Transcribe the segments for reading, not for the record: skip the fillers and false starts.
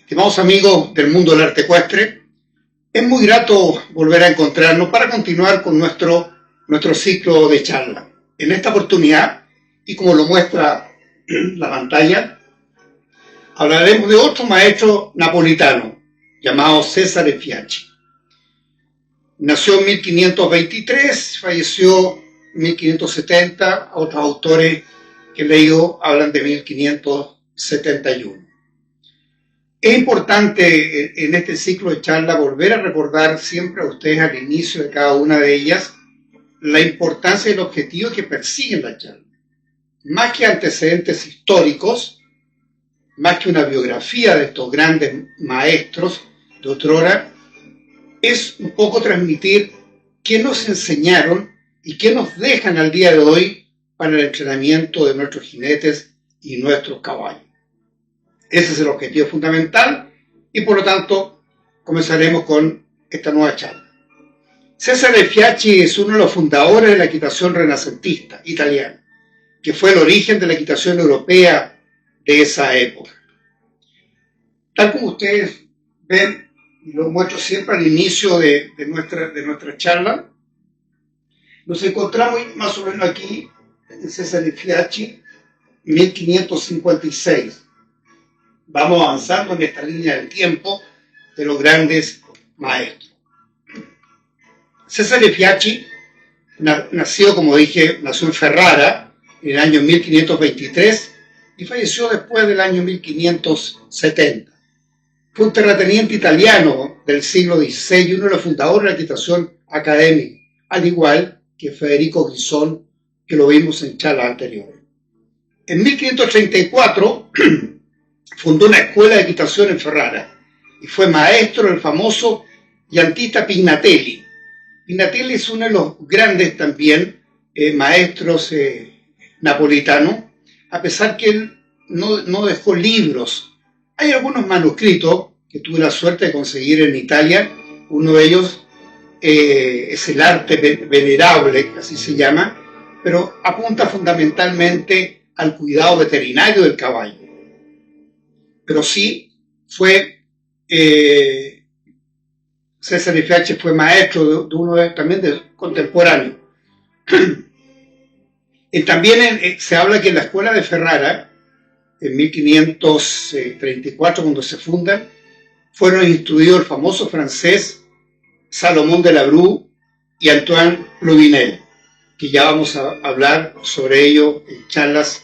Estimados amigos del mundo del arte ecuestre, es muy grato volver a encontrarnos para continuar con nuestro ciclo de charla. En esta oportunidad, y como lo muestra la pantalla, hablaremos de otro maestro napolitano llamado Cesare Fiacci. Nació en 1523, falleció en 1570, otros autores que he leído hablan de 1571. Es importante en este ciclo de charla volver a recordar siempre a ustedes al inicio de cada una de ellas la importancia del objetivo que persiguen la charla. Más que antecedentes históricos, más que una biografía de estos grandes maestros de otrora, es un poco transmitir qué nos enseñaron y qué nos dejan al día de hoy para el entrenamiento de nuestros jinetes y nuestros caballos. Ese es el objetivo fundamental y por lo tanto comenzaremos con esta nueva charla. Cesare Fiacci es uno de los fundadores de la equitación renacentista italiana, que fue el origen de la equitación europea de esa época. Tal como ustedes ven, y lo muestro siempre al inicio de nuestra charla, nos encontramos más o menos aquí en Cesare Fiacci, 1556. Vamos avanzando en esta línea del tiempo de los grandes maestros. Cesare Fiacci nació, como dije, nació en Ferrara en el año 1523 y falleció después del año 1570. Fue un terrateniente italiano del siglo XVI y uno de los fundadores de la equitación académica, al igual que Federico Grisón, que lo vimos en charlas anteriores. En 1534 fundó una escuela de equitación en Ferrara y fue maestro del famoso yantista Pignatelli. Pignatelli es uno de los grandes también maestros napolitanos, a pesar que él no dejó libros. Hay algunos manuscritos que tuve la suerte de conseguir en Italia. Uno de ellos es el arte venerable, así se llama, pero apunta fundamentalmente al cuidado veterinario del caballo. Pero sí fue, Cesare Fiacci fue maestro de uno también de contemporáneo. También se habla que en la escuela de Ferrara, en 1534, cuando se fundan, fueron instruidos el famoso francés Salomón de Labrue y Antoine Plouvinel, que ya vamos a hablar sobre ello en charlas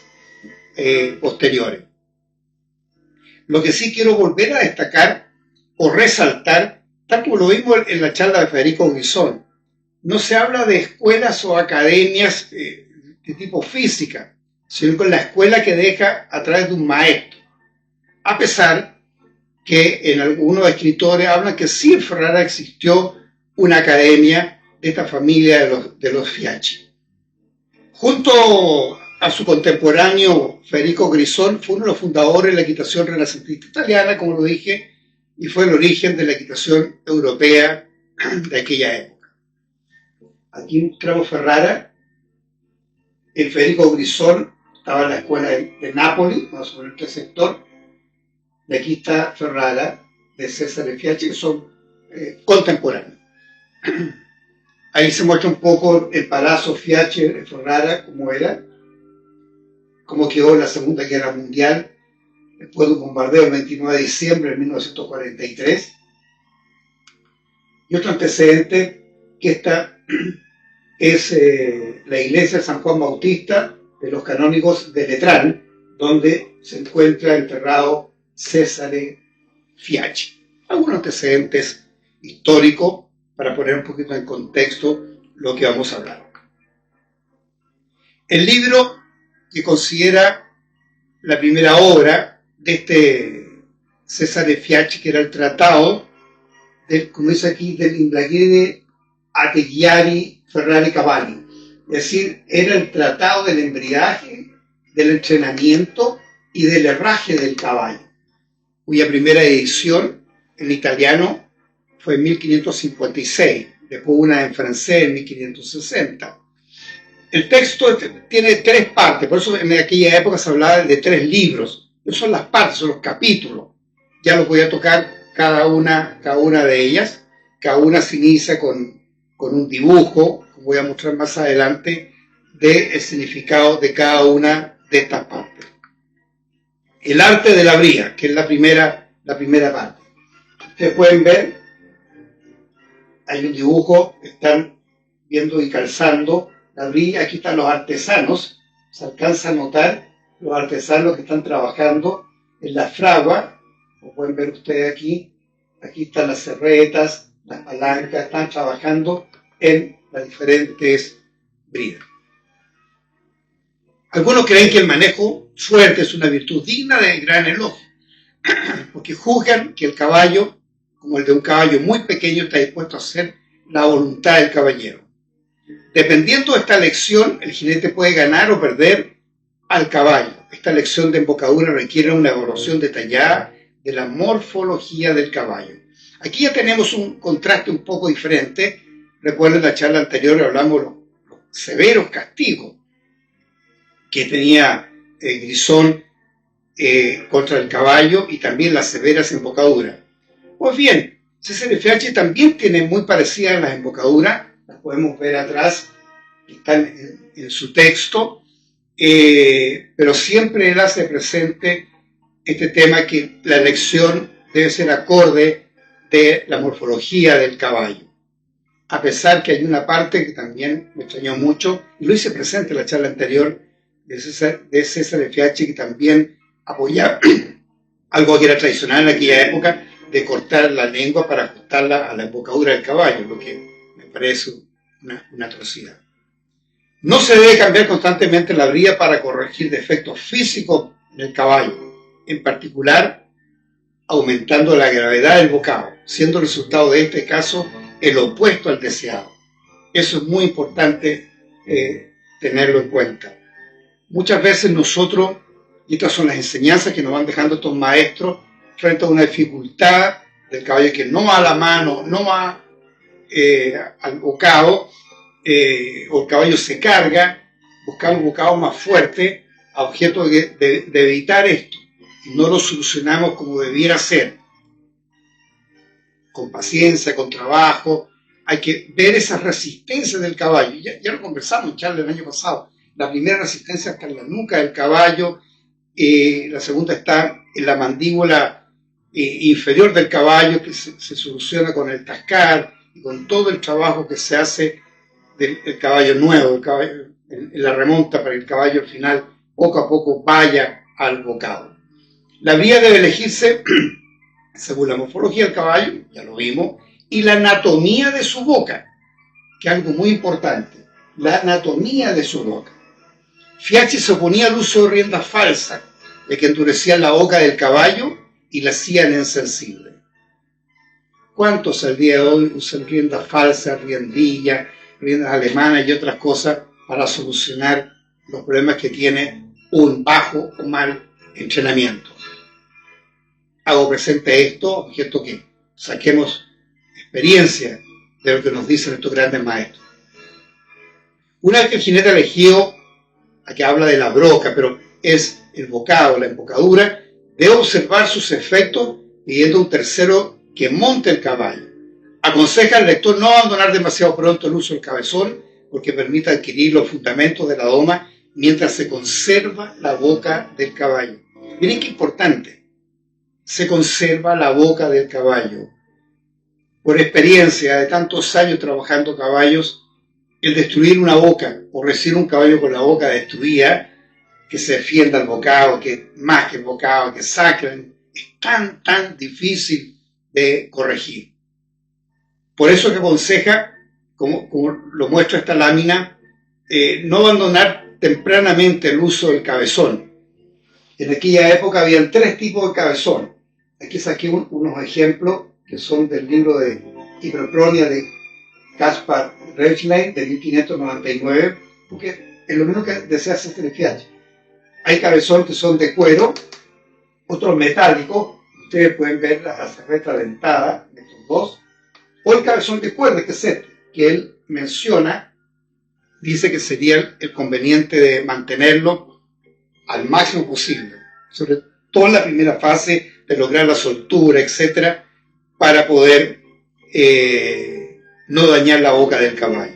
posteriores. Lo que sí quiero volver a destacar o resaltar, tal como lo vimos en la charla de Federico Grisón, no se habla de escuelas o academias de tipo física, sino con la escuela que deja a través de un maestro. A pesar que en algunos escritores hablan que sí en Ferrara existió una academia de esta familia de los Fiacci. Junto a su contemporáneo Federico Grisón, fue uno de los fundadores de la equitación renacentista italiana, como lo dije, y fue el origen de la equitación europea de aquella época. Aquí encontramos Ferrara. El Federico Grisón estaba en la escuela de Nápoles, más o menos este sector. Y aquí está Ferrara de Cesare Fiacci, que son contemporáneos. Ahí se muestra un poco el Palazzo Fiacci de Ferrara, cómo era, cómo quedó en la Segunda Guerra Mundial, después de un bombardeo el 29 de diciembre de 1943. Y otro antecedente, que esta es la iglesia de San Juan Bautista de los canónigos de Letrán, donde se encuentra enterrado Cesare Fiacci. Algunos antecedentes históricos para poner un poquito en contexto lo que vamos a hablar. El libro que considera la primera obra de este Cesare Fiacci, que era el tratado como dice aquí, del Imbraghe Ateghiari Ferrari Cavalli. Es decir, era el tratado del embriaje, del entrenamiento y del herraje del caballo, cuya primera edición en italiano fue en 1556, después una en francés en 1560. El texto tiene 3 partes, por eso en aquella época se hablaba de 3 libros. Esas son las partes, son los capítulos Ya los voy a tocar cada una de ellas. Cada una se inicia con un dibujo, como voy a mostrar más adelante, del significado de cada una de estas partes. El arte de la bría, que es la primera parte. Ustedes pueden ver, hay un dibujo, están viendo y calzando la bría. Aquí están los artesanos, se alcanza a notar los artesanos que están trabajando en la fragua, como pueden ver ustedes aquí están las serretas, las palancas, están trabajando en las diferentes bridas. Algunos creen que el manejo fuerte es una virtud digna de gran elogio, porque juzgan que el caballo, como el de un caballo muy pequeño, está dispuesto a hacer la voluntad del caballero. Dependiendo de esta lección, el jinete puede ganar o perder al caballo. Esta lección de embocadura requiere una evaluación detallada de la morfología del caballo. Aquí ya tenemos un contraste un poco diferente. Recuerden la charla anterior, hablamos de los severos castigos que tenía Grisón contra el caballo y también las severas embocaduras. Pues bien, CCLFH también tiene muy parecidas las embocaduras, las podemos ver atrás, que están en su texto, pero siempre él hace presente este tema que la elección debe ser acorde de la morfología del caballo. A pesar que hay una parte que también me extrañó mucho, y lo hice presente en la charla anterior de CCLFH, que también apoyaba algo que era tradicional en aquella época, de cortar la lengua para ajustarla a la embocadura del caballo, lo que me parece una atrocidad. No se debe cambiar constantemente la bría para corregir defectos físicos en el caballo, en particular aumentando la gravedad del bocado, siendo el resultado de este caso el opuesto al deseado. Eso es muy importante tenerlo en cuenta. Muchas veces nosotros, y estas son las enseñanzas que nos van dejando estos maestros, frente a una dificultad del caballo que no va a la mano, no va al bocado, o el caballo se carga, buscar un bocado más fuerte, a objeto de evitar esto, y no lo solucionamos como debiera ser, con paciencia, con trabajo. Hay que ver esa resistencia del caballo. Ya lo conversamos en charla el año pasado. La primera resistencia está en la nuca del caballo, la segunda está en la mandíbula inferior del caballo, que se soluciona con el tascar y con todo el trabajo que se hace del caballo nuevo, en la remonta, para que el caballo al final poco a poco vaya al bocado. La bría debe elegirse según la morfología del caballo, ya lo vimos, y la anatomía de su boca, que es algo muy importante, la anatomía de su boca. Fiachi se oponía al uso de riendas falsas, ya que endurecían la boca del caballo y la hacían insensible. ¿Cuántos al día de hoy usan riendas falsas, riendillas, riendas alemanas y otras cosas para solucionar los problemas que tiene un bajo o mal entrenamiento? Hago presente esto, objeto que saquemos experiencia de lo que nos dicen estos grandes maestros. Una vez que el jinete elegido, aquí habla de la broca, pero es el bocado, la embocadura, debe observar sus efectos pidiendo a un tercero que monte el caballo. Aconseja al lector no abandonar demasiado pronto el uso del cabezón, porque permite adquirir los fundamentos de la doma mientras se conserva la boca del caballo. Miren qué importante. Se conserva la boca del caballo. Por experiencia de tantos años trabajando caballos, el destruir una boca o recibir un caballo con la boca destruida, que se defienda el bocado, que más que el bocado, que sacren, es tan difícil de corregir. Por eso que aconseja, como lo muestra esta lámina, no abandonar tempranamente el uso del cabezón. En aquella época habían 3 tipos de cabezón. Aquí saqué unos ejemplos que son del libro de Hiperpronia de Caspar Rechlein de 1599, porque es lo mismo que desea CCLFH. Hay cabezones que son de cuero, otros metálicos. Ustedes pueden ver la serreta dentada de estos dos, o el cabezón de cuerda, que es este, que él menciona, dice que sería el conveniente de mantenerlo al máximo posible, sobre todo en la primera fase de lograr la soltura, etcétera, para poder no dañar la boca del caballo.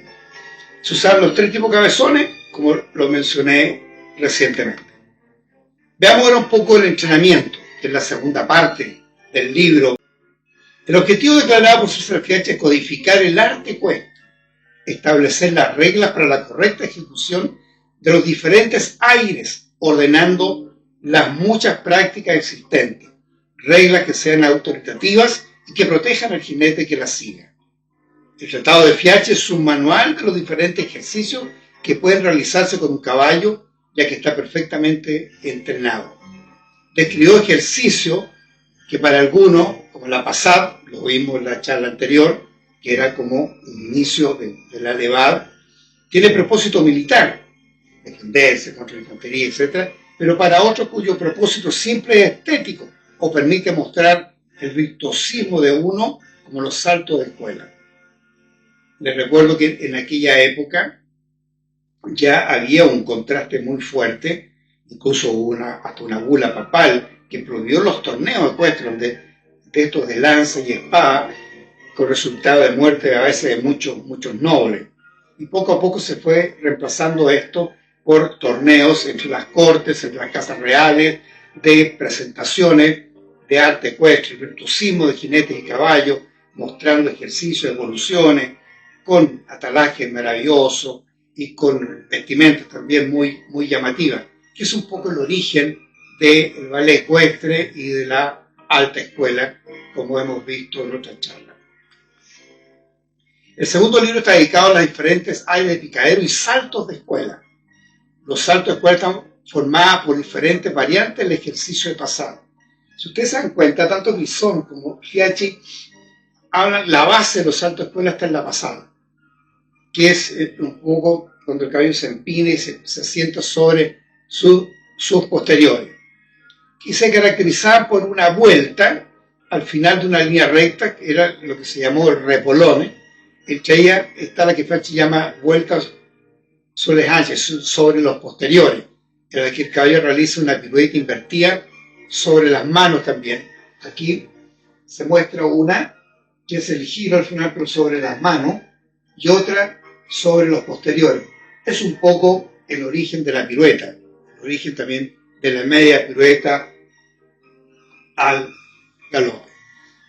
Se usaban los 3 tipos de cabezones, como lo mencioné recientemente. Veamos ahora un poco el entrenamiento, que es la segunda parte del libro. El objetivo declarado por César Fiacha es codificar el arte ecuestre, establecer las reglas para la correcta ejecución de los diferentes aires, ordenando las muchas prácticas existentes, reglas que sean autoritativas y que protejan al jinete que las siga. El Tratado de Fiacha es un manual de los diferentes ejercicios que pueden realizarse con un caballo, ya que está perfectamente entrenado. Describió ejercicios que para algunos, como la pasada, lo vimos en la charla anterior, que era como un inicio de la levada, tiene propósito militar, defenderse contra la infantería, etc., pero para otros cuyo propósito siempre es estético o permite mostrar el virtuosismo de uno, como los saltos de escuela. Les recuerdo que en aquella época ya había un contraste muy fuerte, incluso hubo hasta una bula papal que prohibió los torneos ecuestres de estos de lanza y espada, con resultado de muerte a veces de muchos nobles. Y poco a poco se fue reemplazando esto por torneos entre las cortes, entre las casas reales, de presentaciones de arte ecuestre, virtuosismo de jinetes y caballos, mostrando ejercicios, evoluciones, con atalajes maravillosos y con vestimentas también muy llamativas, que es un poco el origen del ballet ecuestre y de la alta escuela, como hemos visto en otras charlas. El segundo libro está dedicado a las diferentes aires de picadero y saltos de escuela. Los saltos de escuela están formados por diferentes variantes del ejercicio de pasada. Si ustedes se dan cuenta, tanto Grisón como Fiachi hablan, la base de los saltos de escuela está en la pasada, que es un poco cuando el caballo se empina y se asienta sobre sus posteriores, y se caracterizaba por una vuelta al final de una línea recta, que era lo que se llamó el repolone. Entre ellas está la que Fiachi llama vueltas sobre los posteriores, en la que el caballo realiza una pirueta invertida sobre las manos también. Aquí se muestra una que es el giro al final, pero sobre las manos, y otra sobre los posteriores. Es un poco el origen de la pirueta, el origen también de la media pirueta al galope.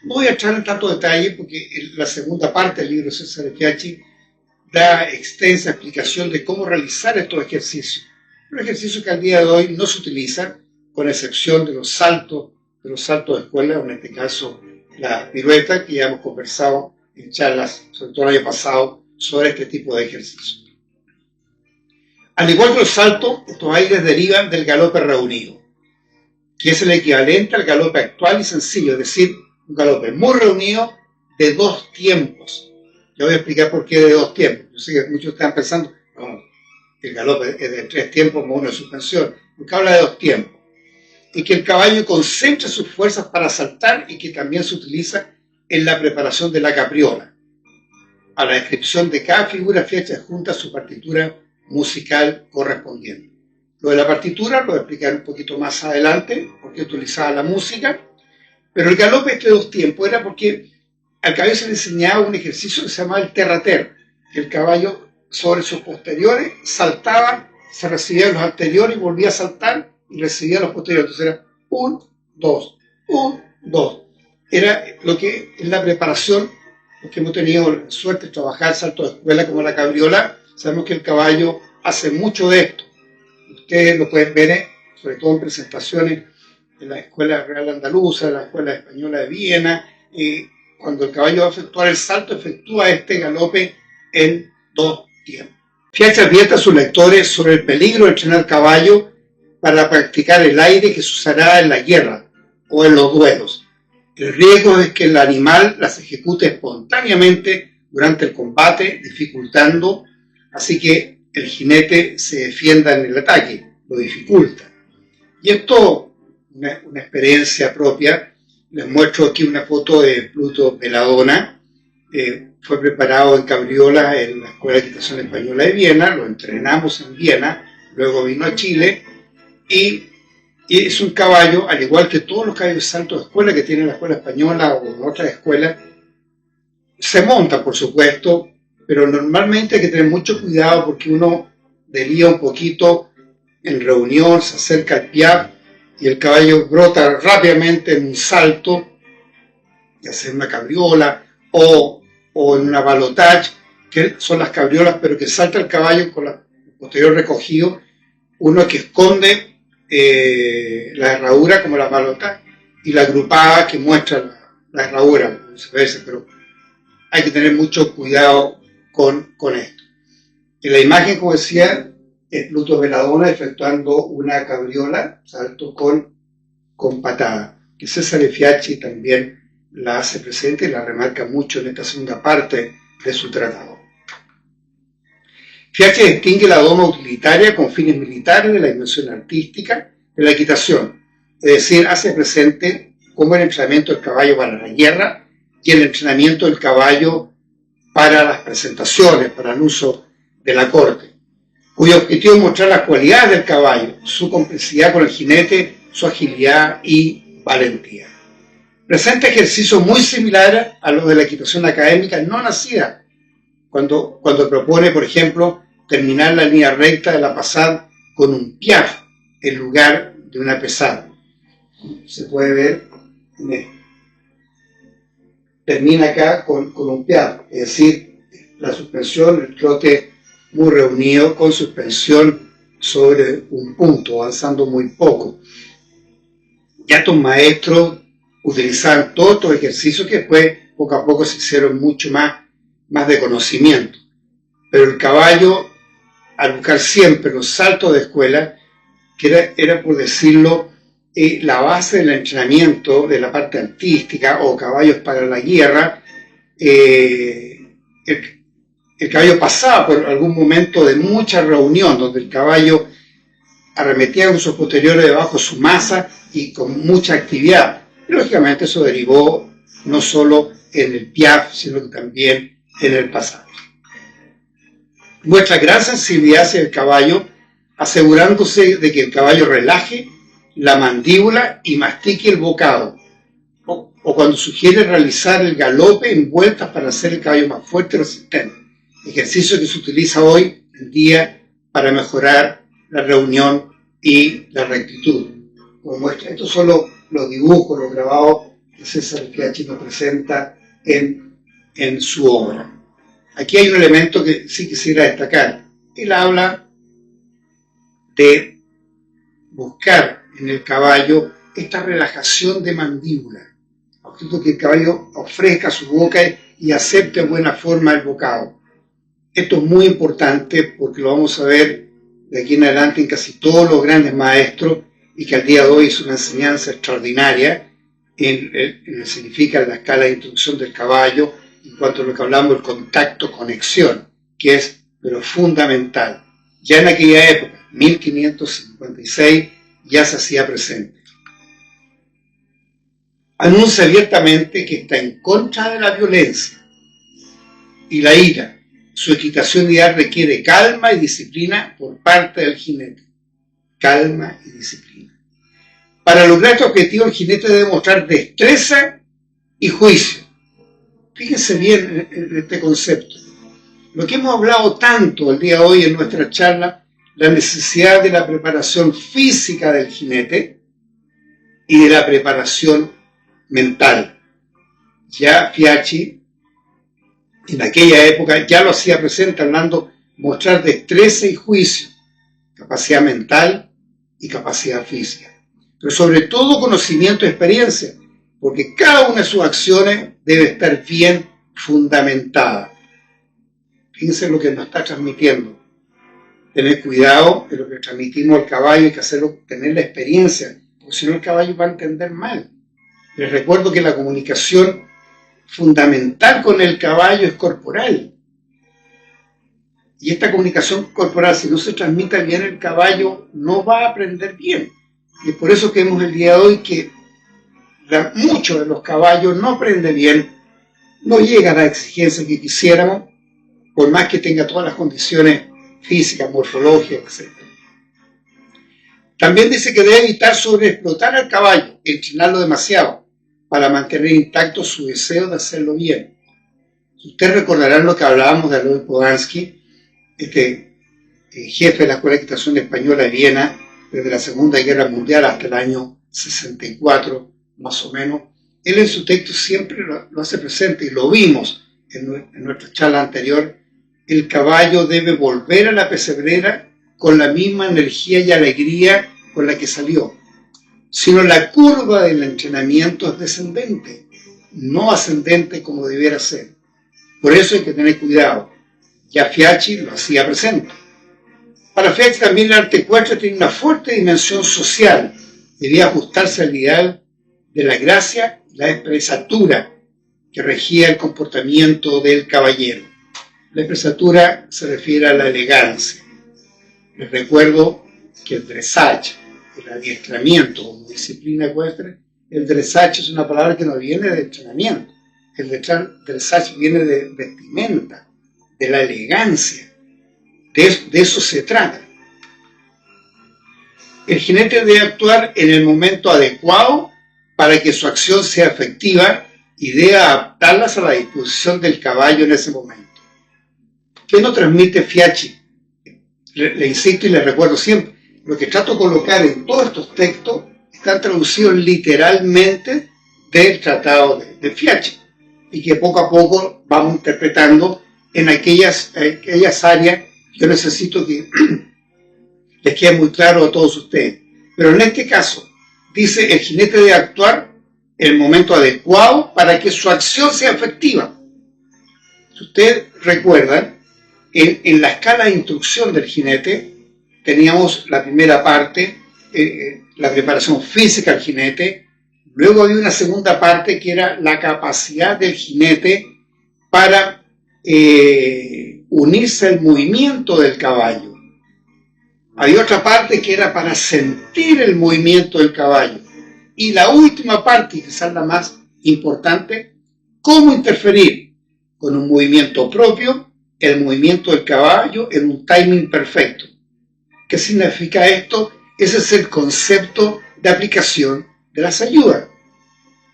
No voy a entrar en tanto detalle porque la segunda parte del libro de César Fiachi da extensa explicación de cómo realizar estos ejercicios. Un ejercicio que al día de hoy no se utiliza, con excepción de los saltos de escuela, o en este caso la pirueta, que ya hemos conversado en charlas, sobre todo el año pasado, sobre este tipo de ejercicios. Al igual que los saltos, estos aires derivan del galope reunido, que es el equivalente al galope actual y sencillo, es decir, un galope muy reunido de 2 tiempos. Yo voy a explicar por qué de 2 tiempos. Yo sé que muchos están pensando, no, el galope es de 3 tiempos como uno de suspensión, porque habla de 2 tiempos. Y que el caballo concentre sus fuerzas para saltar y que también se utiliza en la preparación de la capriola. A la descripción de cada figura Fiacha adjunta su partitura musical correspondiente. Lo de la partitura lo voy a explicar un poquito más adelante, porque utilizaba la música, pero el galope de 2 tiempos era porque al caballo se le enseñaba un ejercicio que se llamaba el terrater, que el caballo sobre sus posteriores saltaba, se recibía los anteriores y volvía a saltar y recibía los posteriores. Entonces era 1, 2, 1, 2. Era lo que es la preparación. Los que hemos tenido suerte de trabajar saltos de escuela como la cabriola, sabemos que el caballo hace mucho de esto. Ustedes lo pueden ver, sobre todo en presentaciones de la Escuela Real Andaluza, de la Escuela Española de Viena. Cuando el caballo va a efectuar el salto, efectúa este galope en 2 tiempos. Fiacha advierte a sus lectores sobre el peligro de entrenar caballo para practicar el aire que se usará en la guerra o en los duelos. El riesgo es que el animal las ejecute espontáneamente durante el combate, dificultando, así que el jinete se defienda en el ataque, lo dificulta. Y esto, una experiencia propia. Les muestro aquí una foto de Pluto Belladonna. Fue preparado en cabriola en la Escuela de Equitación Española de Viena, lo entrenamos en Viena, luego vino a Chile y Y es un caballo, al igual que todos los caballos de salto de escuela que tiene la escuela española o en otras escuelas, se monta, por supuesto, pero normalmente hay que tener mucho cuidado porque uno desvía un poquito en reunión, se acerca al piaf y el caballo brota rápidamente en un salto, ya sea en una cabriola o en una balotage, que son las cabriolas, pero que salta el caballo con el posterior recogido, uno que esconde la herradura como la balotage y la agrupada que muestra la herradura, pero hay que tener mucho cuidado con esto. En la imagen, como decía, es Pluto Veladona efectuando una cabriola, salto con patada, que César Fiacci también la hace presente y la remarca mucho en esta segunda parte de su tratado. Fiacci distingue la doma utilitaria con fines militares de la dimensión artística de la equitación, es decir, hace presente como el entrenamiento del caballo para la guerra y el entrenamiento del caballo para las presentaciones, para el uso de la corte, cuyo objetivo es mostrar las cualidades del caballo, su complicidad con el jinete, su agilidad y valentía. Presenta ejercicios muy similares a los de la equitación académica no nacida, cuando propone, por ejemplo, terminar la línea recta de la pasada con un piaf en lugar de una pesada. Se puede ver en esto. Termina acá con un piaf, es decir, la suspensión, el trote muy reunido con suspensión sobre un punto, avanzando muy poco. Ya estos maestros utilizaban todos estos ejercicios que después poco a poco se hicieron mucho más de conocimiento. Pero el caballo, al buscar siempre los saltos de escuela, que era por decirlo, la base del entrenamiento de la parte artística o caballos para la guerra, el caballo pasaba por algún momento de mucha reunión, donde el caballo arremetía con sus posteriores debajo de su masa y con mucha actividad. Y lógicamente eso derivó no solo en el piaf, sino que también en el pasaje. Muestra gran sensibilidad hacia el caballo, asegurándose de que el caballo relaje la mandíbula y mastique el bocado, o cuando sugiere realizar el galope en vueltas para hacer el caballo más fuerte y resistente, ejercicio que se utiliza hoy en día para mejorar la reunión y la rectitud. Como muestra, estos son los dibujos, los grabados que César Fiacci nos presenta en su obra. Aquí hay un elemento que sí quisiera destacar. Él habla de buscar en el caballo esta relajación de mandíbula, que el caballo ofrezca su boca y acepte en buena forma el bocado. Esto es muy importante porque lo vamos a ver de aquí en adelante en casi todos los grandes maestros y que al día de hoy es una enseñanza extraordinaria en lo que significa la escala de instrucción del caballo en cuanto a lo que hablamos del contacto, conexión, que es pero fundamental. Ya en aquella época, 1556, ya se hacía presente. Anuncia abiertamente que está en contra de la violencia y la ira. Su equitación ideal requiere calma y disciplina por parte del jinete. Calma y disciplina. Para lograr este objetivo, el jinete debe mostrar destreza y juicio. Fíjense bien en este concepto. Lo que hemos hablado tanto el día de hoy en nuestra charla, la necesidad de la preparación física del jinete y de la preparación mental. Ya Fiacci, en aquella época, ya lo hacía presente hablando, mostrar destreza y juicio, capacidad mental y capacidad física. Pero sobre todo conocimiento y experiencia, porque cada una de sus acciones debe estar bien fundamentada. Fíjense lo que nos está transmitiendo. Tener cuidado de lo que transmitimos al caballo, hay que hacerlo, tener la experiencia, porque si no el caballo va a entender mal. Les recuerdo que la comunicación fundamental con el caballo es corporal. Y esta comunicación corporal, si no se transmite bien, el caballo no va a aprender bien. Y es por eso que vemos el día de hoy que muchos de los caballos no aprenden bien, no llegan a la exigencia que quisiéramos, por más que tenga todas las condiciones físicas, morfológicas, etc. También dice que debe evitar sobreexplotar al caballo, entrenarlo demasiado, para mantener intacto su deseo de hacerlo bien. Ustedes recordarán lo que hablábamos de Alois Podansky, jefe de la Escuela de Equitación Española de Viena, desde la Segunda Guerra Mundial hasta el año 64, más o menos. Él en su texto siempre lo hace presente, y lo vimos en nuestra charla anterior. El caballo debe volver a la pesebrera con la misma energía y alegría con la que salió, sino la curva del entrenamiento es descendente, no ascendente como debiera ser. Por eso hay que tener cuidado. Ya Fiacchi lo hacía presente. Para Fiacchi también el arte ecuestre tiene una fuerte dimensión social. Debía ajustarse al ideal de la gracia y la expresatura que regía el comportamiento del caballero. La expresatura se refiere a la elegancia. Les recuerdo que el dressage, el adiestramiento como disciplina ecuestre, el dressage es una palabra que no viene de entrenamiento. El dressage viene de vestimenta, de la elegancia. De eso se trata. El jinete debe actuar en el momento adecuado para que su acción sea efectiva y debe adaptarlas a la disposición del caballo en ese momento. ¿Qué nos transmite Fiacchi? Le insisto y le recuerdo siempre, lo que trato de colocar en todos estos textos están traducidos literalmente del tratado de Fiacchi, y que poco a poco vamos interpretando en aquellas áreas. Yo necesito que les quede muy claro a todos ustedes. Pero en este caso, dice, el jinete debe actuar en el momento adecuado para que su acción sea efectiva. Si ustedes recuerdan, en la escala de instrucción del jinete, teníamos la primera parte, la preparación física del jinete. Luego había una segunda parte que era la capacidad del jinete para unirse al movimiento del caballo. Había otra parte que era para sentir el movimiento del caballo. Y la última parte, quizás la más importante, cómo interferir con un movimiento propio, el movimiento del caballo en un timing perfecto. ¿Qué significa esto? Ese es el concepto de aplicación de las ayudas.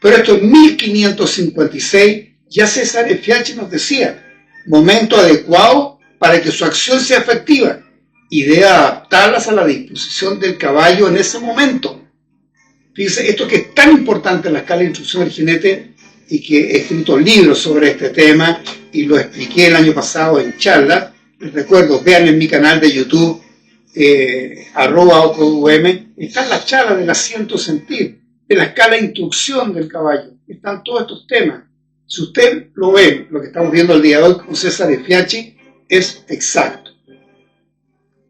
Pero esto en 1556 ya Cesare Fiacchi nos decía, momento adecuado para que su acción sea efectiva y debe adaptarlas a la disposición del caballo en ese momento. Fíjense, esto que es tan importante en la escala de instrucción del jinete, y que he escrito libros sobre este tema y lo expliqué el año pasado en charlas. Les recuerdo, vean en mi canal de YouTube @ocodum, están las charlas del asiento sentir, de la escala de instrucción del caballo, están todos estos temas. Si usted lo ve, lo que estamos viendo el día de hoy con Cesare Fiacchi es exacto.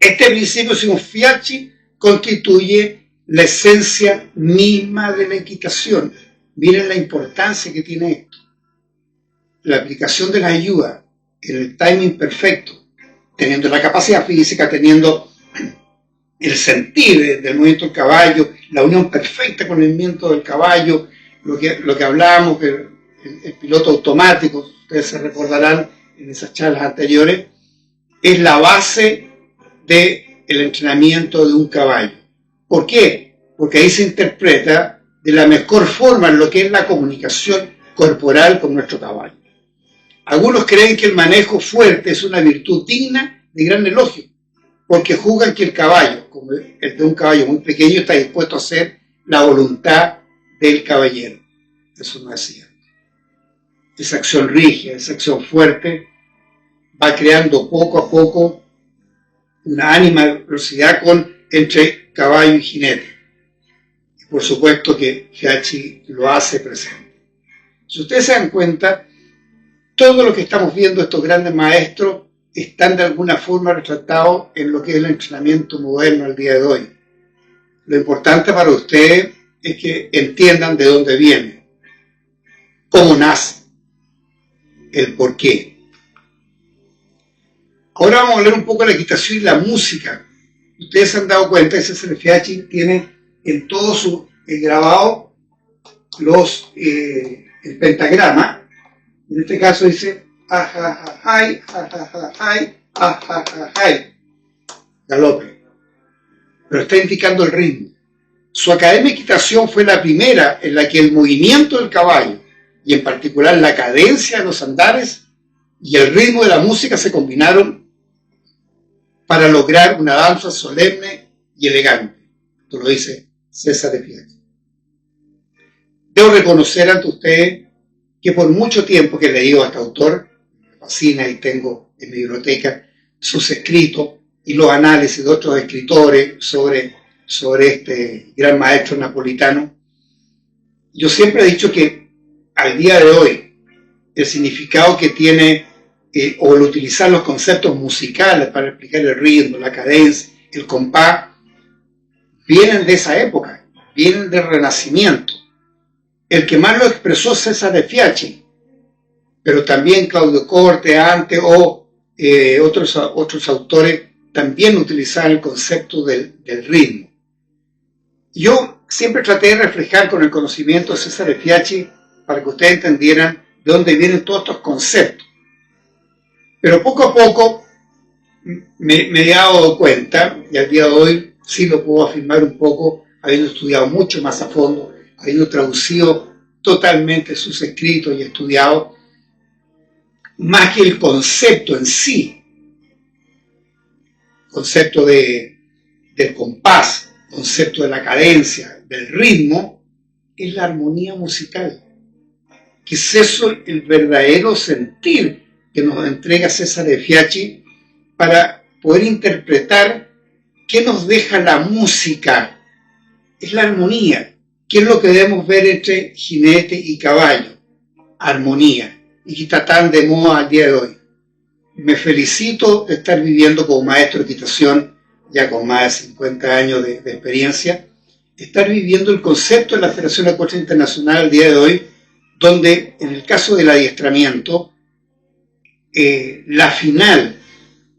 Este principio, según Fiacchi, constituye la esencia misma de la equitación. Miren la importancia que tiene esto. La aplicación de la ayuda en el timing perfecto, teniendo la capacidad física, teniendo el sentir del movimiento del caballo, la unión perfecta con el movimiento del caballo, lo que hablábamos, que el piloto automático, ustedes se recordarán en esas charlas anteriores, es la base del entrenamiento de un caballo. ¿Por qué? Porque ahí se interpreta de la mejor forma en lo que es la comunicación corporal con nuestro caballo. Algunos creen que el manejo fuerte es una virtud digna de gran elogio, porque juzgan que el caballo, como el de un caballo muy pequeño, está dispuesto a hacer la voluntad del caballero. Eso no es cierto. Esa acción rígida, esa acción fuerte, va creando poco a poco una animalidad entre caballo y jinete. Y por supuesto que Fiacchi lo hace presente. Si ustedes se dan cuenta, todo lo que estamos viendo, estos grandes maestros, están de alguna forma retratados en lo que es el entrenamiento moderno al día de hoy. Lo importante para ustedes es que entiendan de dónde viene, cómo nace, el por qué. Ahora vamos a hablar un poco de la equitación y la música. Ustedes se han dado cuenta que Cesare Fiacchi tiene en todo su grabado el pentagrama. En este caso dice ajajajay, ajajajay, ajajajay, galope. pero está indicando el ritmo. Su academia de equitación fue la primera en la que el movimiento del caballo, y en particular la cadencia de los andares y el ritmo de la música se combinaron para lograr una danza solemne y elegante. Esto lo dice César de Fiat. Debo reconocer ante ustedes que por mucho tiempo que he leído a este autor, me fascina y tengo en mi biblioteca sus escritos y los análisis de otros escritores sobre este gran maestro napolitano, yo siempre he dicho que al día de hoy el significado que tiene o el utilizar los conceptos musicales para explicar el ritmo, la cadencia, el compás, vienen de esa época, vienen del Renacimiento. El que más lo expresó es César de Fiat, pero también Claudio Corte antes o otros autores también utilizaban el concepto del ritmo. Yo siempre traté de reflejar con el conocimiento de César de Fiat para que ustedes entendieran de dónde vienen todos estos conceptos. Pero poco a poco me he dado cuenta, y al día de hoy sí lo puedo afirmar un poco, habiendo estudiado mucho más a fondo, habiendo traducido totalmente sus escritos y estudiado, más que el concepto en sí, concepto del compás, concepto de la cadencia, del ritmo, es la armonía musical, que es eso el verdadero sentir que nos entrega César de Fiat para poder interpretar qué nos deja la música. Es la armonía. ¿Qué es lo que debemos ver entre jinete y caballo? Armonía. Y que está tan de moda al día de hoy. Me felicito de estar viviendo como maestro de equitación, ya con más de 50 años de experiencia, estar viviendo el concepto de la Federación Ecuestre Internacional al día de hoy, donde en el caso del adiestramiento, la final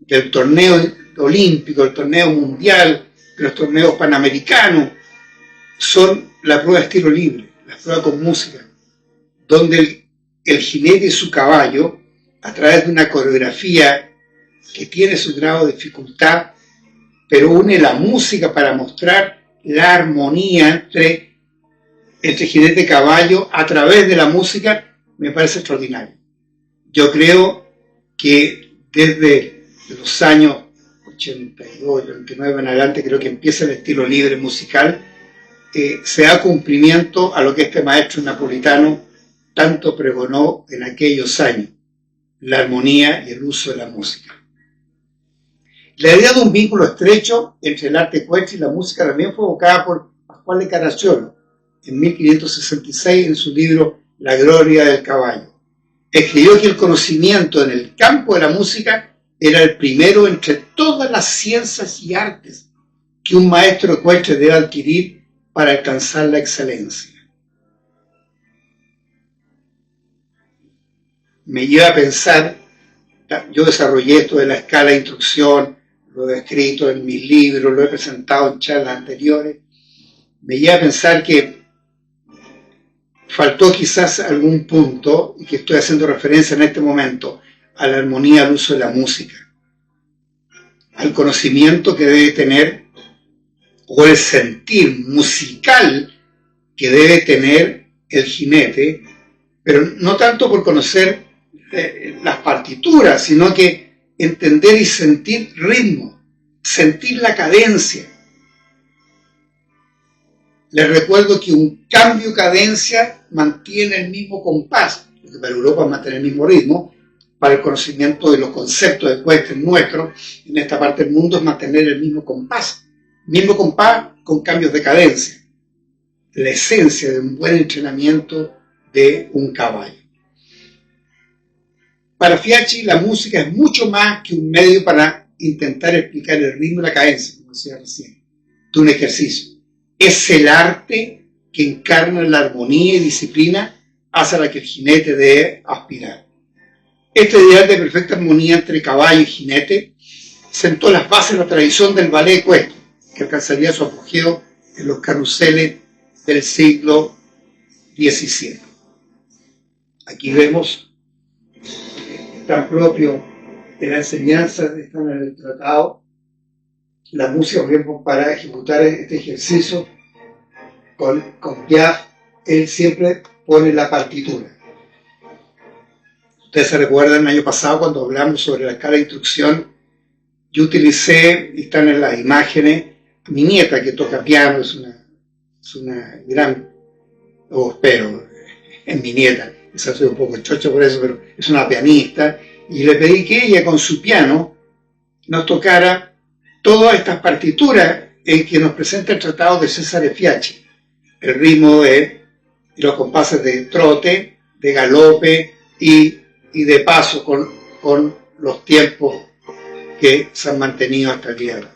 del torneo olímpico, el torneo mundial, de los torneos panamericanos, son la prueba de estilo libre, la prueba con música, donde el jinete y su caballo, a través de una coreografía que tiene su grado de dificultad, pero une la música para mostrar la armonía entre jinete y caballo a través de la música, me parece extraordinario. Yo creo que desde los años 88, 89 en adelante, creo que empieza el estilo libre musical, se da cumplimiento a lo que este maestro napolitano tanto pregonó en aquellos años, la armonía y el uso de la música. La idea de un vínculo estrecho entre el arte ecuestre y la música también fue evocada por Pasquale Caracciolo en 1566 en su libro La gloria del caballo. Escribió que el conocimiento en el campo de la música era el primero entre todas las ciencias y artes que un maestro ecuestre debe adquirir para alcanzar la excelencia. Me lleva a pensar, yo desarrollé esto de la escala de instrucción, lo he escrito en mis libros, lo he presentado en charlas anteriores, me lleva a pensar que faltó quizás algún punto, y que estoy haciendo referencia en este momento, a la armonía al uso de la música, al conocimiento que debe tener, o el sentir musical que debe tener el jinete, pero no tanto por conocer las partituras, sino que entender y sentir ritmo, sentir la cadencia. Les recuerdo que un cambio de cadencia mantiene el mismo compás, porque para Europa mantiene el mismo ritmo, para el conocimiento de los conceptos ecuestres nuestros, en esta parte del mundo es mantener el mismo compás con cambios de cadencia, la esencia de un buen entrenamiento de un caballo. Para Fiat la música es mucho más que un medio para intentar explicar el ritmo y la cadencia, como decía recién, de un ejercicio. Es el arte que encarna la armonía y disciplina hacia la que el jinete debe aspirar. Este ideal de perfecta armonía entre caballo y jinete sentó las bases de la tradición del ballet ecuestre, que alcanzaría su apogeo en los carruseles del siglo XVII. Aquí vemos tan propio de la enseñanza de estar en el tratado, la música, por ejemplo, para ejecutar este ejercicio con Piaf, él siempre pone la partitura. Ustedes se recuerdan el año pasado cuando hablamos sobre la escala de instrucción, yo utilicé, y están en las imágenes, mi nieta que toca piano, es una gran, o espero, es mi nieta, quizás soy un poco chocho por eso, pero es una pianista, y le pedí que ella con su piano nos tocara todas estas partituras en que nos presenta el tratado de Cesare Fiacci, el ritmo de los compases de trote, de galope y de paso con los tiempos que se han mantenido hasta el día de hoy.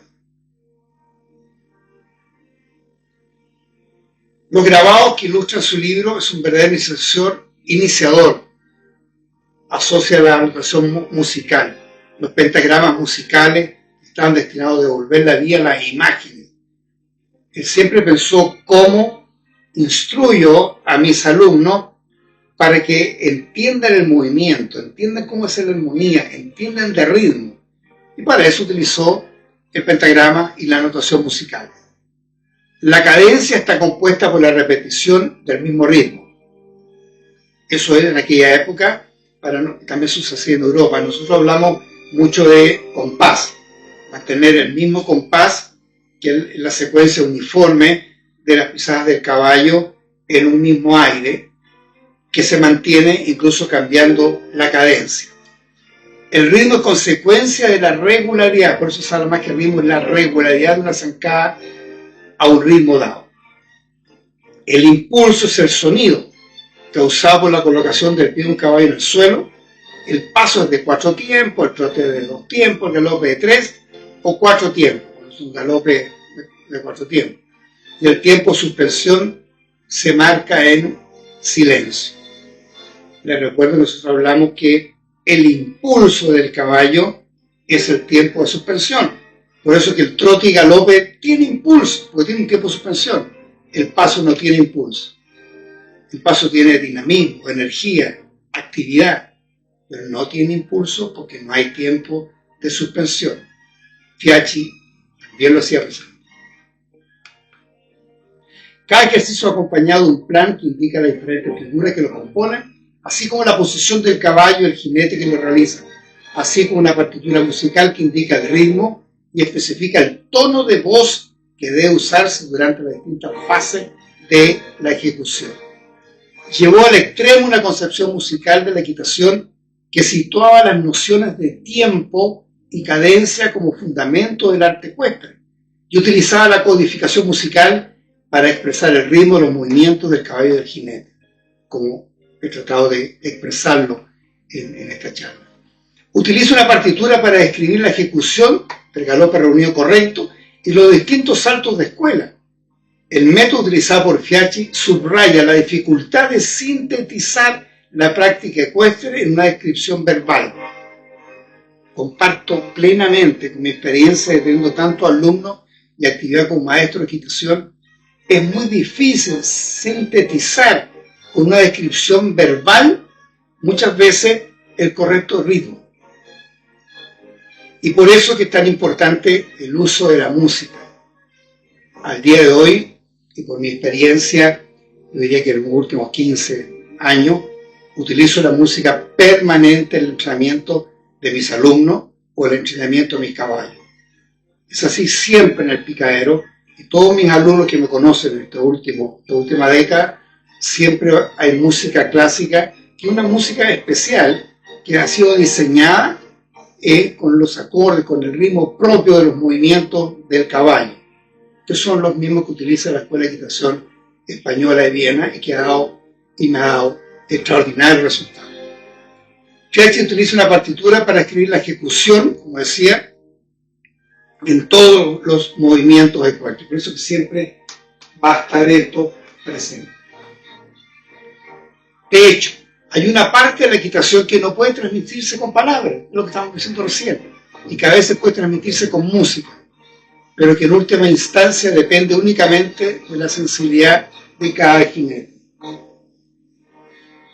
Los grabados que ilustran su libro es un verdadero iniciador. Asocia la notación musical. Los pentagramas musicales están destinados a devolver la vida a las imágenes. Él siempre pensó cómo instruyo a mis alumnos para que entiendan el movimiento, entiendan cómo es la armonía, entiendan de ritmo. Y para eso utilizó el pentagrama y la notación musical. La cadencia está compuesta por la repetición del mismo ritmo. Eso era en aquella época, también sucedía en Europa. Nosotros hablamos mucho de compás, mantener el mismo compás que la secuencia uniforme de las pisadas del caballo en un mismo aire, que se mantiene incluso cambiando la cadencia. El ritmo es consecuencia de la regularidad, por eso se habla más que el ritmo es la regularidad de una zancada a un ritmo dado. El impulso es el sonido causado por la colocación del pie de un caballo en el suelo. El paso es de 4 tiempos, el trote de 2 tiempos, el galope de 3 o 4 tiempos. Es un galope de 4 tiempos. Y el tiempo de suspensión se marca en silencio. Les recuerdo que nosotros hablamos que el impulso del caballo es el tiempo de suspensión. Por eso que el trote y galope tiene impulso, porque tiene un tiempo de suspensión. El paso no tiene impulso. El paso tiene dinamismo, energía, actividad, pero no tiene impulso porque no hay tiempo de suspensión. Fiacci también lo hacía presente. Cada ejercicio acompañado de un plan que indica las diferentes figuras que lo componen, así como la posición del caballo y el jinete que lo realiza, así como una partitura musical que indica el ritmo y especifica el tono de voz que debe usarse durante las distintas fases de la ejecución. Llevó al extremo una concepción musical de la equitación que situaba las nociones de tiempo y cadencia como fundamento del arte ecuestre y utilizaba la codificación musical para expresar el ritmo de los movimientos del caballo y del jinete, como he tratado de expresarlo en esta charla. Utiliza una partitura para describir la ejecución del galope reunido correcto y los distintos saltos de escuela. El método utilizado por Fiacci subraya la dificultad de sintetizar la práctica ecuestre en una descripción verbal. Comparto plenamente con mi experiencia de teniendo tantos alumnos y actividad como maestro de equitación. Es muy difícil sintetizar con una descripción verbal muchas veces el correcto ritmo. Y por eso que es tan importante el uso de la música. Al día de hoy, y por mi experiencia, yo diría que en los últimos 15 años, utilizo la música permanente en el entrenamiento de mis alumnos o el entrenamiento de mis caballos. Es así siempre en el picadero, y todos mis alumnos que me conocen en esta última década, siempre hay música clásica, que es una música especial que ha sido diseñada con los acordes, con el ritmo propio de los movimientos del caballo, que son los mismos que utiliza la Escuela de Equitación Española de Viena y que me ha dado extraordinarios resultados. Fiacci utiliza una partitura para escribir la ejecución, como decía, en todos los movimientos ecuestres. Por eso que siempre va a estar esto presente. De hecho, hay una parte de la equitación que no puede transmitirse con palabras, es lo que estamos diciendo recién, y que a veces puede transmitirse con música, pero que en última instancia depende únicamente de la sensibilidad de cada jinete.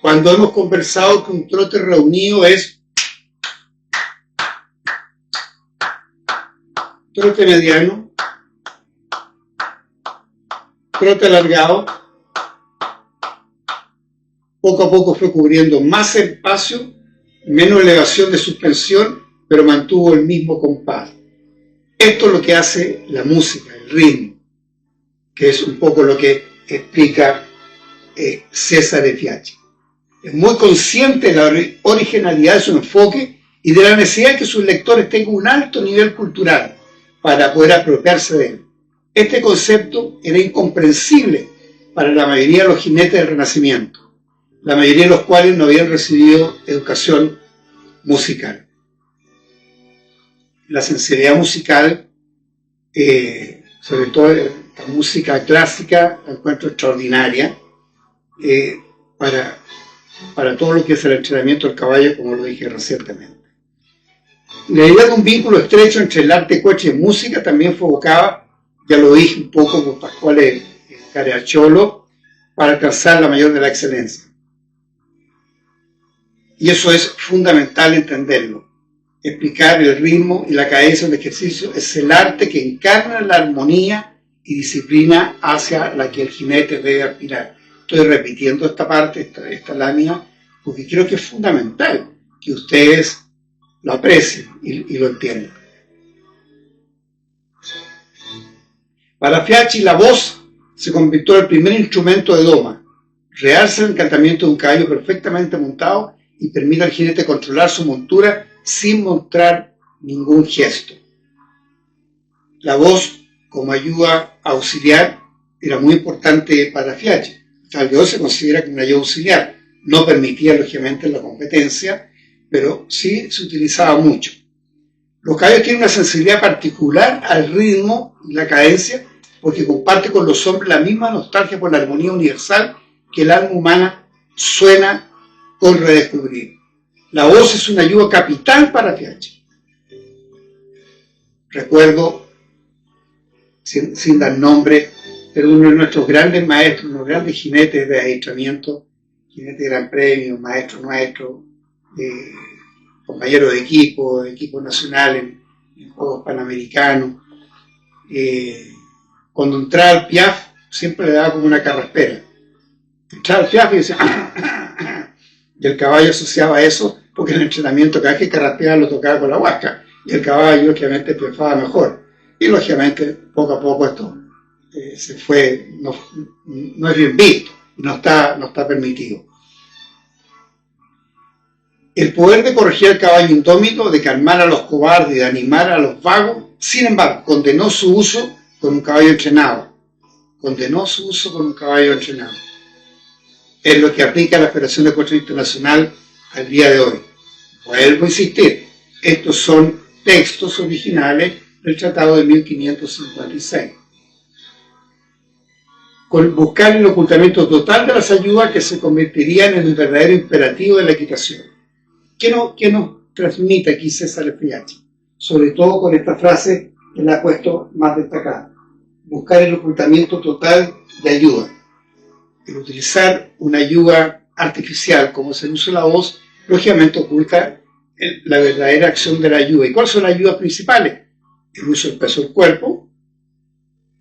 Cuando hemos conversado que un trote reunido es trote mediano, trote alargado. Poco a poco fue cubriendo más espacio, menos elevación de suspensión, pero mantuvo el mismo compás. Esto es lo que hace la música, el ritmo, que es un poco lo que explica Cesare Fiacci. Es muy consciente de la originalidad de su enfoque y de la necesidad de que sus lectores tengan un alto nivel cultural para poder apropiarse de él. Este concepto era incomprensible para la mayoría de los jinetes del Renacimiento, la mayoría de los cuales no habían recibido educación musical. La sensibilidad musical, sobre todo la música clásica, la encuentro extraordinaria para todo lo que es el entrenamiento del caballo, como lo dije recientemente. La idea de un vínculo estrecho entre el arte ecuestre y música también fue evocada, ya lo dije un poco por Pasquale Caracciolo, para alcanzar la mayor de la excelencia. Y eso es fundamental entenderlo. Explicar el ritmo y la cadencia del ejercicio es el arte que encarna la armonía y disciplina hacia la que el jinete debe aspirar. Estoy repitiendo esta parte, esta lámina, porque creo que es fundamental que ustedes lo aprecien y lo entiendan. Para Fiacci, la voz se convirtió en el primer instrumento de doma. Realza el encantamiento de un caballo perfectamente montado y permite al jinete controlar su montura sin mostrar ningún gesto. La voz, como ayuda auxiliar, era muy importante para Fiacci. Tal vez se considera como una ayuda auxiliar. No permitía, lógicamente, la competencia, pero sí se utilizaba mucho. Los caballos tienen una sensibilidad particular al ritmo y la cadencia, porque comparte con los hombres la misma nostalgia por la armonía universal que el alma humana suena con redescubrir. La voz es una ayuda capital para Fiacci. Recuerdo, sin dar nombre, pero uno de nuestros grandes maestros, unos grandes jinetes de adiestramiento, jinete de Gran Premio, maestro nuestro, compañero de equipo nacional en Juegos Panamericanos. Cuando entraba al Piaf, siempre le daba como una carraspera. Entraba al Piaf y decía, y el caballo asociaba eso, porque en el entrenamiento cada vez que carraspeaba lo tocaba con la huasca, y el caballo, lógicamente, piafaba mejor. Y, lógicamente, poco a poco esto se fue, no es bien visto, no está permitido. El poder de corregir al caballo indómito, de calmar a los cobardes y de animar a los vagos, sin embargo, condenó su uso con un caballo entrenado. Es lo que aplica la Federación de Ecuestre Internacional al día de hoy. Vuelvo a insistir, estos son textos originales del Tratado de 1556. Con buscar el ocultamiento total de las ayudas que se convertirían en el verdadero imperativo de la equitación. ¿Qué nos transmite aquí Cesare Fiacci? Sobre todo con esta frase que la ha puesto más destacada. Buscar el ocultamiento total de ayuda. El utilizar una ayuda artificial como es el uso de la voz, lógicamente oculta la verdadera acción de la ayuda. ¿Y cuáles son las ayudas principales? El uso del peso del cuerpo,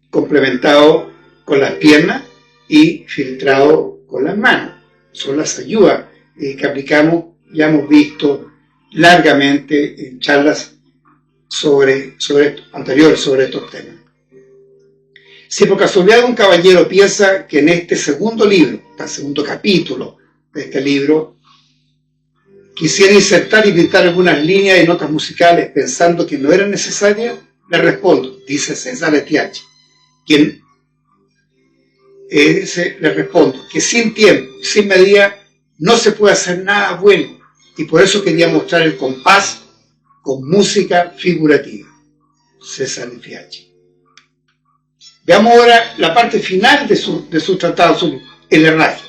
complementado con las piernas y filtrado con las manos. Son las ayudas que aplicamos, ya hemos visto largamente en charlas anteriores sobre estos temas. Si por casualidad un caballero piensa que en este segundo libro, el segundo capítulo de este libro, quisiera insertar y pintar algunas líneas de notas musicales pensando que no eran necesarias, le respondo, dice Cesare Fiacci, le respondo que sin tiempo, sin medida, no se puede hacer nada bueno, y por eso quería mostrar el compás con música figurativa. Cesare Fiacci. Veamos ahora la parte final de su tratado, el herraje.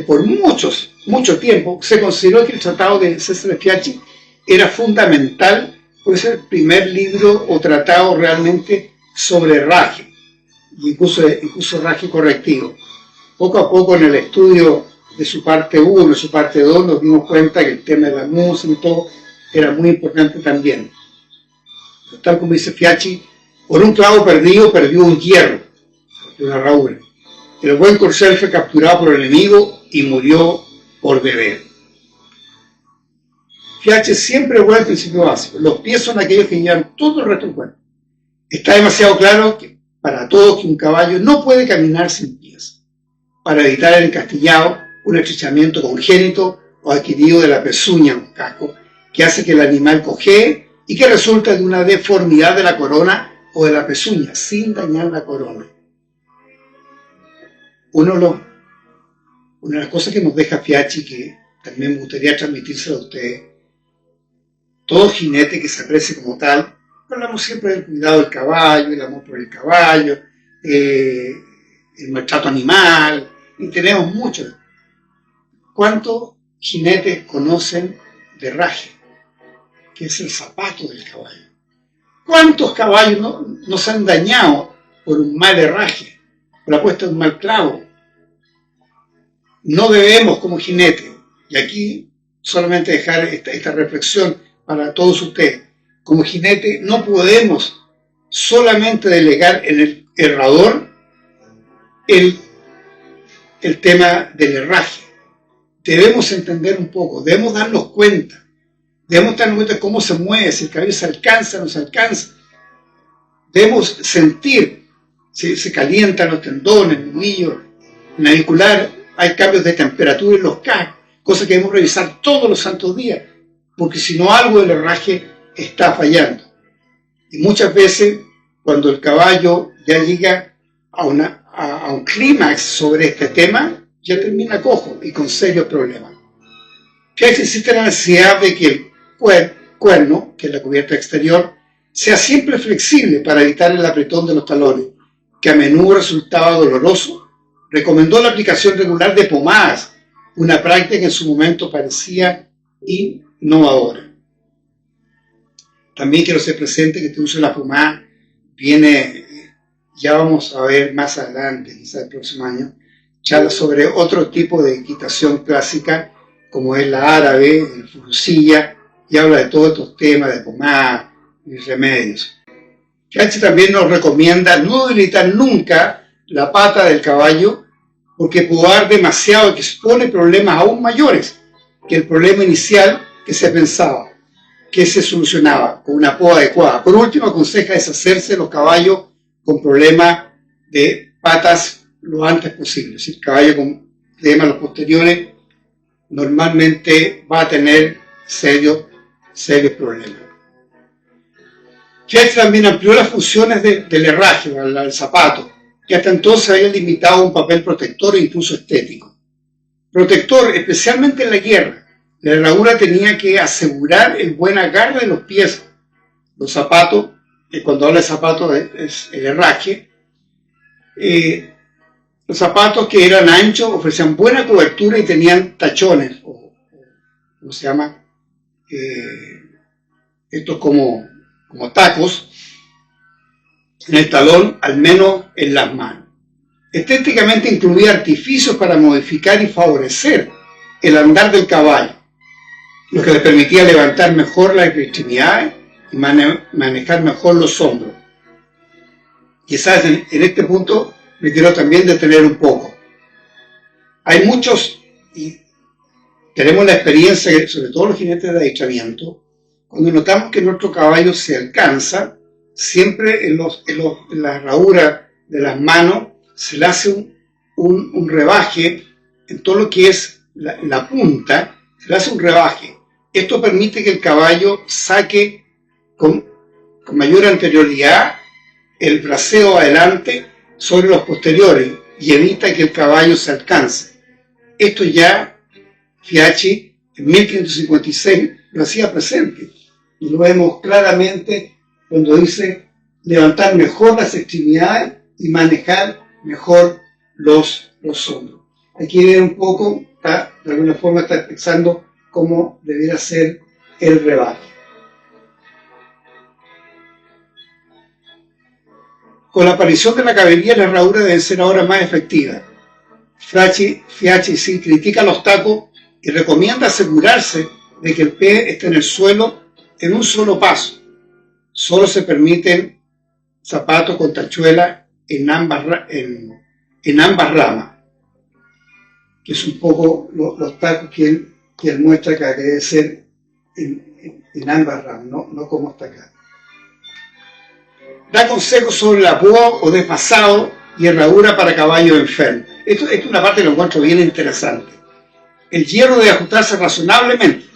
Por mucho tiempo, se consideró que el tratado de Cesare Fiacci era fundamental, puede ser el primer libro o tratado realmente sobre herraje, incluso herraje correctivo. Poco a poco en el estudio de su parte 1 y su parte 2 nos dimos cuenta que el tema de la música y todo era muy importante también. Tal como dice Fiachi, por un clavo perdido perdió un hierro, una herradura. El buen corcel fue capturado por el enemigo y murió por beber. Fiachi siempre vuelve al principio básico. Los pies son aquellos que llevan todo el resto del cuerpo. Está demasiado claro para todos que un caballo no puede caminar sin pies, para evitar el encastillado, un estrechamiento congénito o adquirido de la pezuña, un casco, que hace que el animal cojee y que resulta de una deformidad de la corona o de la pezuña, sin dañar la corona. Una de las cosas que nos deja Fiachi, que también me gustaría transmitírselo a ustedes, todo jinete que se aprecie como tal, hablamos siempre del cuidado del caballo, el amor por el caballo, el maltrato animal, y tenemos muchos. ¿Cuántos jinetes conocen de herraje, que es el zapato del caballo? ¿Cuántos caballos no se han dañado por un mal herraje, por la puesta de un mal clavo? No debemos como jinete, y aquí solamente dejar esta reflexión para todos ustedes, como jinete no podemos solamente delegar en el herrador el tema del herraje. Debemos entender un poco, debemos darnos cuenta de cómo se mueve, si el caballo se alcanza o no se alcanza. Debemos sentir si se calientan los tendones, el nudillo navicular, hay cambios de temperatura en los cascos, cosas que debemos revisar todos los santos días, porque si no algo del herraje está fallando. Y muchas veces cuando el caballo ya llega a un clímax sobre este tema, ya termina cojo y con serios problemas. Que existe la necesidad de que el cuerno, que es la cubierta exterior, sea siempre flexible para evitar el apretón de los talones, que a menudo resultaba doloroso. Recomendó la aplicación regular de pomadas, una práctica que en su momento parecía innovadora. También quiero ser presente que este uso de la pomada viene, ya vamos a ver más adelante, quizás el próximo año, charla sobre otro tipo de equitación clásica, como es la árabe, el furusilla, y habla de todos estos temas de pomada y remedios. Fiachi también nos recomienda no debilitar nunca la pata del caballo, porque podar demasiado expone problemas aún mayores que el problema inicial que se pensaba, que se solucionaba con una poda adecuada. Por último, aconseja deshacerse de los caballos con problemas de patas lo antes posible. Si el caballo con problemas los posteriores normalmente va a tener serios problemas. Fiachi también amplió las funciones del herraje, del zapato, que hasta entonces había limitado un papel protector e incluso estético. Protector, especialmente en la guerra. La herradura tenía que asegurar el buen agarre de los pies. Los zapatos, cuando habla de zapatos es el herraje, los zapatos que eran anchos ofrecían buena cobertura y tenían tachones, ¿cómo se llama? Estos como tacos en el talón, al menos en las manos. Estéticamente incluía artificios para modificar y favorecer el andar del caballo, lo que le permitía levantar mejor las extremidades y manejar mejor los hombros. Quizás en este punto me quiero también detener un poco. Hay muchos, y tenemos la experiencia, sobre todo los jinetes de adiestramiento, cuando notamos que nuestro caballo se alcanza, siempre en la herradura de las manos se le hace un rebaje en todo lo que es la punta, se le hace un rebaje. Esto permite que el caballo saque con mayor anterioridad el braceo adelante sobre los posteriores y evita que el caballo se alcance. Esto ya Fiachi en 1556 lo hacía presente y lo vemos claramente cuando dice levantar mejor las extremidades y manejar mejor los hombros. Aquí ven un poco, de alguna forma está expresando cómo debiera ser el rebaje. Con la aparición de la caballería, la herradura debe ser ahora más efectiva. Fiachi sí critica los tacos y recomienda asegurarse de que el pie esté en el suelo en un solo paso. Solo se permiten zapatos con tachuela en ambas ramas, que es un poco los tacos que él muestra acá, que debe ser en ambas ramas, no como está acá. Da consejos sobre el apúo o desfasado y herradura para caballos enfermos. Esto es una parte que lo encuentro bien interesante. El hierro debe ajustarse razonablemente,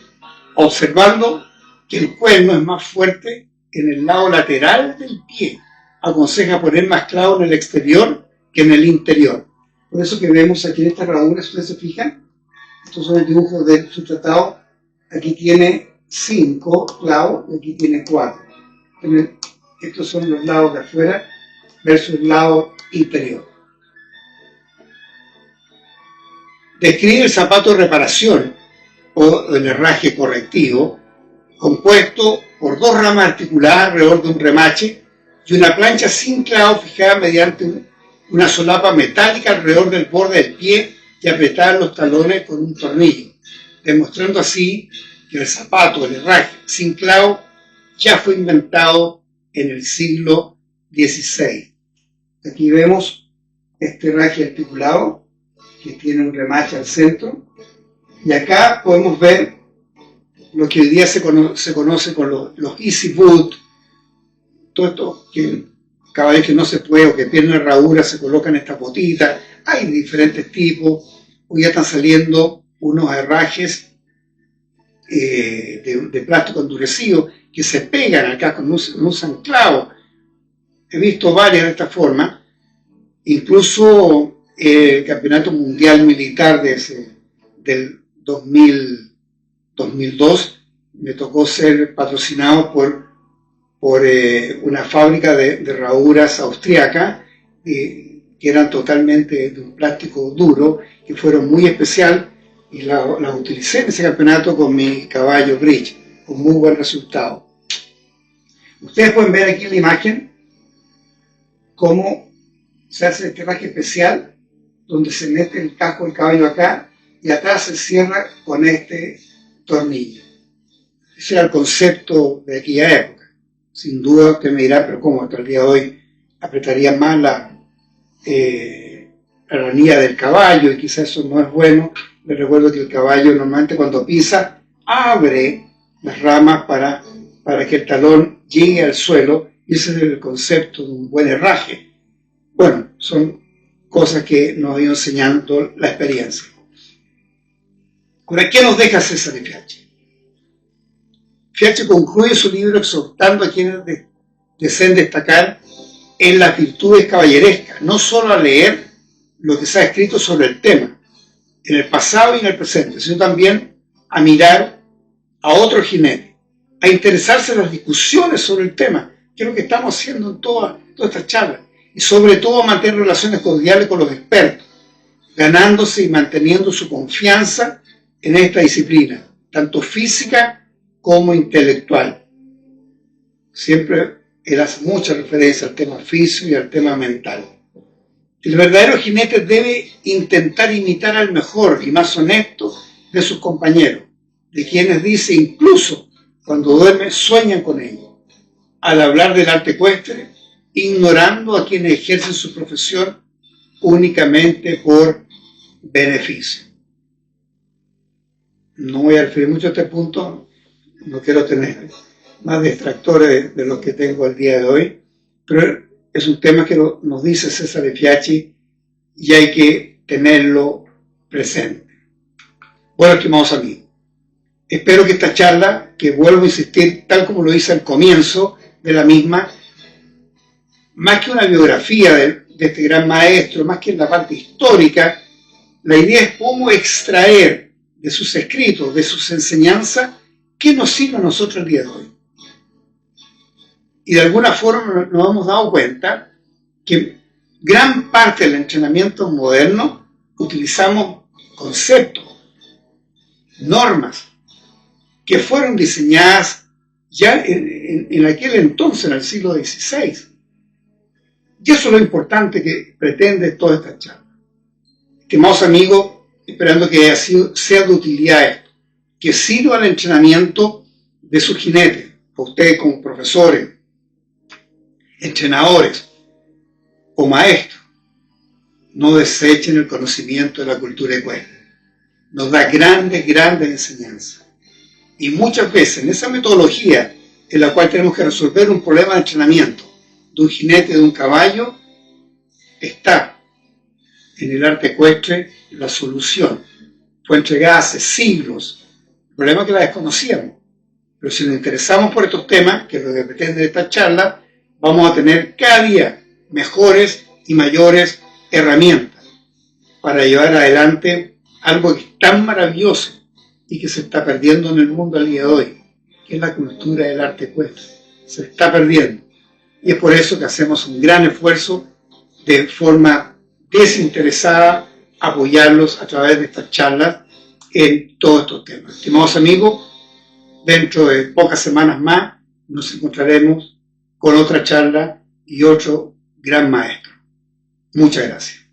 observando que el cuerno es más fuerte en el lado lateral del pie. Aconseja poner más clavos en el exterior que en el interior. Por eso que vemos aquí en esta herradura, si ustedes se fijan, estos son el dibujo de su tratado. Aquí tiene 5 clavos y aquí tiene 4. Estos son los lados de afuera versus el lado interior. Describe el zapato de reparación o el herraje correctivo, compuesto por 2 ramas articuladas alrededor de un remache y una plancha sin clavo fijada mediante una solapa metálica alrededor del borde del pie y apretar los talones con un tornillo, demostrando así que el zapato, el herraje sin clavo, ya fue inventado en el siglo XVI. Aquí vemos este herraje articulado que tiene un remache al centro, y acá podemos ver lo que hoy día se conoce con los easy boot, todo esto que caballos que no se puede o que pierden herradura se colocan esta botita. Hay diferentes tipos. Hoy ya están saliendo unos herrajes de plástico endurecido que se pegan al casco, no usan clavos. He visto varias de esta forma. Incluso el Campeonato Mundial Militar del 2002 me tocó ser patrocinado por una fábrica de herraduras austriaca que eran totalmente de un plástico duro, que fueron muy especial, y la utilicé en ese campeonato con mi caballo Bridge, con muy buen resultado. Ustedes pueden ver aquí en la imagen cómo se hace este herraje especial, donde se mete el casco del caballo acá y atrás se cierra con este tornillo. Ese era el concepto de aquella época. Sin duda usted me dirá, pero ¿cómo? Hasta el día de hoy apretaría más la ranilla del caballo, y quizás eso no es bueno. Les recuerdo que el caballo normalmente cuando pisa abre las ramas para que el talón llegue al suelo, y ese es el concepto de un buen herraje. Bueno, son cosas que nos ha ido enseñando la experiencia. Ahora, ¿qué nos deja César de Fiache? Fiache concluye su libro exhortando a quienes deseen destacar en las virtudes caballerescas, no solo a leer lo que se ha escrito sobre el tema, en el pasado y en el presente, sino también a mirar a otro jinete, a interesarse en las discusiones sobre el tema, que es lo que estamos haciendo en toda esta charla, y sobre todo a mantener relaciones cordiales con los expertos, ganándose y manteniendo su confianza en esta disciplina, tanto física como intelectual. Siempre él hace mucha referencia al tema físico y al tema mental. El verdadero jinete debe intentar imitar al mejor y más honesto de sus compañeros, de quienes dice incluso cuando duerme sueñan con ellos. Al hablar del arte ecuestre, ignorando a quienes ejercen su profesión únicamente por beneficio. No voy a referir mucho a este punto, no quiero tener más distractores de los que tengo el día de hoy, pero es un tema que nos dice César de Fiache y hay que tenerlo presente. Bueno, estimados amigos, espero que esta charla, que vuelvo a insistir, tal como lo hice al comienzo de la misma, más que una biografía de este gran maestro, más que en la parte histórica, la idea es cómo extraer de sus escritos, de sus enseñanzas, qué nos sirve a nosotros el día de hoy. Y de alguna forma nos hemos dado cuenta que gran parte del entrenamiento moderno utilizamos conceptos, normas, que fueron diseñadas ya en aquel entonces, en el siglo XVI. Y eso es lo importante que pretende toda esta charla. Estimados amigos, esperando que sea de utilidad esto, que sirva al entrenamiento de su jinete, ustedes como profesores, entrenadores o maestros, no desechen el conocimiento de la cultura ecuestre. Nos da grandes enseñanzas. Y muchas veces en esa metodología en la cual tenemos que resolver un problema de entrenamiento de un jinete, de un caballo, está en el arte ecuestre la solución. Fue entregada hace siglos. El problema es que la desconocíamos. Pero si nos interesamos por estos temas, que es lo que pretende esta charla, vamos a tener cada día mejores y mayores herramientas para llevar adelante algo que es tan maravilloso y que se está perdiendo en el mundo al día de hoy, que es la cultura del arte ecuestre. Se está perdiendo. Y es por eso que hacemos un gran esfuerzo de forma desinteresada apoyarlos a través de estas charlas en todos estos temas. Estimados amigos, dentro de pocas semanas más nos encontraremos con otra charla y otro gran maestro. Muchas gracias.